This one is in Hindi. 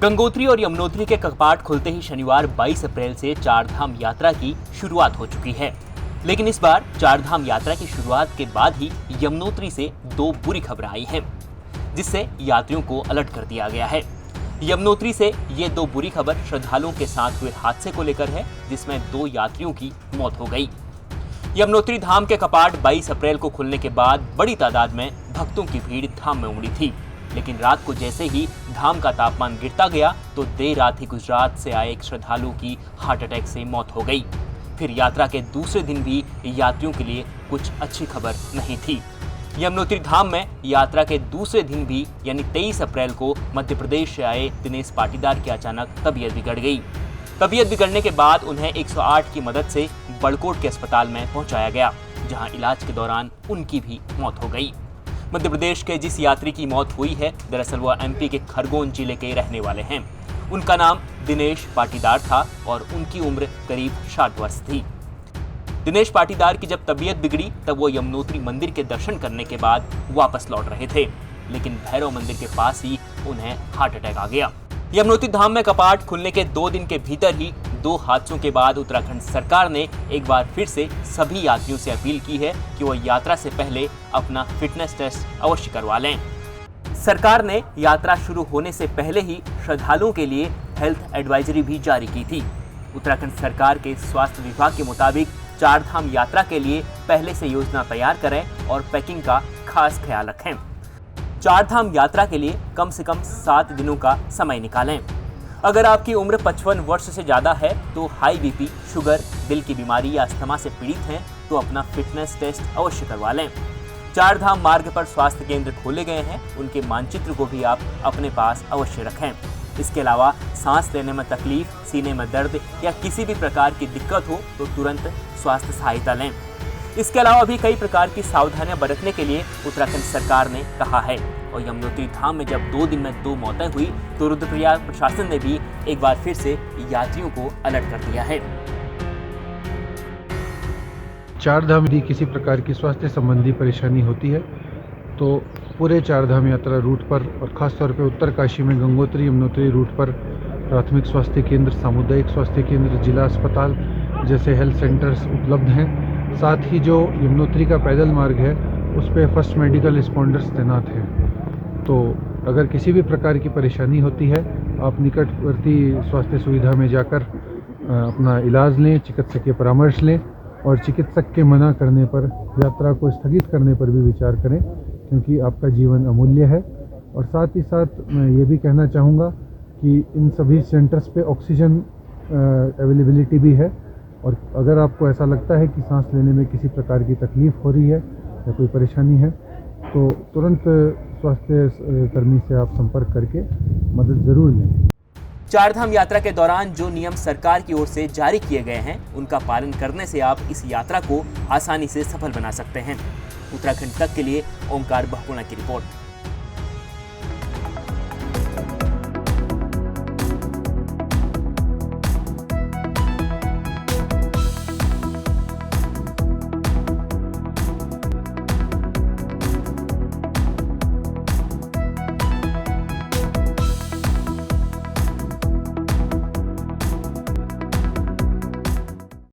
गंगोत्री और यमुनोत्री के कपाट खुलते ही शनिवार 22 अप्रैल से चारधाम यात्रा की शुरुआत हो चुकी है। लेकिन इस बार चारधाम यात्रा की शुरुआत के बाद ही यमुनोत्री से दो बुरी खबरें आई हैं, जिससे यात्रियों को अलर्ट कर दिया गया है। यमुनोत्री से ये दो बुरी खबर श्रद्धालुओं के साथ हुए हादसे को लेकर है, जिसमें 2 यात्रियों की मौत हो गई। यमुनोत्री धाम के कपाट 22 अप्रैल को खुलने के बाद बड़ी तादाद में भक्तों की भीड़ धाम में उमड़ी थी। लेकिन रात को जैसे ही धाम का तापमान गिरता गया तो देर रात ही गुजरात से आए एक श्रद्धालु की हार्ट अटैक से मौत हो गई। फिर यात्रा के दूसरे दिन भी यात्रियों के लिए कुछ अच्छी खबर नहीं थी। यमुनोत्री धाम में यात्रा के दूसरे दिन भी यानी 23 अप्रैल को मध्य प्रदेश से आए दिनेश पाटीदार की अचानक तबीयत बिगड़ गई। तबीयत बिगड़ने के बाद उन्हें 108 की मदद से बड़कोट के अस्पताल में पहुंचाया गया, जहां इलाज के दौरान उनकी भी मौत हो गई। मध्य प्रदेश के जिस यात्री की मौत हुई है, दरअसल वह एमपी के खरगोन जिले के रहने वाले हैं। उनका नाम दिनेश पाटीदार था और उनकी उम्र करीब 60 वर्ष थी। दिनेश पाटीदार की जब तबीयत बिगड़ी तब वो यमुनोत्री मंदिर के दर्शन करने के बाद वापस लौट रहे थे, लेकिन भैरव मंदिर के पास ही उन्हें हार्ट अटैक आ गया। यमुनोत्री धाम में कपाट खुलने के 2 दिन के भीतर ही 2 हादसों के बाद उत्तराखंड सरकार ने एक बार फिर से सभी यात्रियों से अपील की है कि वो यात्रा से पहले अपना फिटनेस टेस्ट अवश्य करवा लें। सरकार ने यात्रा शुरू होने से पहले ही श्रद्धालुओं के लिए हेल्थ एडवाइजरी भी जारी की थी। उत्तराखंड सरकार के स्वास्थ्य विभाग के मुताबिक चारधाम यात्रा के लिए पहले से योजना तैयार करें और पैकिंग का खास ख्याल रखें। चारधाम यात्रा के लिए कम से कम 7 दिनों का समय निकालें। अगर आपकी उम्र 55 वर्ष से ज़्यादा है तो हाई बीपी, शुगर, दिल की बीमारी या अस्थमा से पीड़ित हैं तो अपना फिटनेस टेस्ट अवश्य करवा लें। चारधाम मार्ग पर स्वास्थ्य केंद्र खोले गए हैं, उनके मानचित्र को भी आप अपने पास अवश्य रखें। इसके अलावा सांस लेने में तकलीफ, सीने में दर्द या किसी भी प्रकार की दिक्कत हो तो तुरंत स्वास्थ्य सहायता लें। इसके अलावा भी कई प्रकार की सावधानियां बरतने के लिए उत्तराखंड सरकार ने कहा है। और यमुनोत्री धाम में जब 2 दिन में 2 मौतें हुई तो रुद्रप्रयाग प्रशासन ने भी एक बार फिर से यात्रियों को अलर्ट कर दिया है। चारधाम यदि किसी प्रकार की स्वास्थ्य संबंधी परेशानी होती है तो पूरे चारधाम यात्रा रूट पर और ख़ासतौर पर उत्तरकाशी में गंगोत्री यमुनोत्री रूट पर प्राथमिक स्वास्थ्य केंद्र, सामुदायिक स्वास्थ्य केंद्र, जिला अस्पताल जैसे हेल्थ सेंटर्स उपलब्ध हैं। साथ ही जो यमुनोत्री का पैदल मार्ग है उस पर फर्स्ट मेडिकल रिस्पॉन्डर्स तैनात हैं। तो अगर किसी भी प्रकार की परेशानी होती है आप निकटवर्ती स्वास्थ्य सुविधा में जाकर अपना इलाज लें, चिकित्सकीय परामर्श लें और चिकित्सक के मना करने पर, यात्रा को स्थगित करने पर भी विचार करें, क्योंकि आपका जीवन अमूल्य है। और साथ ही साथ मैं ये भी कहना चाहूँगा कि इन सभी सेंटर्स पे ऑक्सीजन अवेलेबिलिटी भी है और अगर आपको ऐसा लगता है कि सांस लेने में किसी प्रकार की तकलीफ हो रही है या कोई परेशानी है तो तुरंत स्वास्थ्य कर्मी से आप संपर्क करके मदद ज़रूर लें। चारधाम यात्रा के दौरान जो नियम सरकार की ओर से जारी किए गए हैं उनका पालन करने से आप इस यात्रा को आसानी से सफल बना सकते हैं। उत्तराखंड तक के लिए ओंकार बहुगुणा की रिपोर्ट।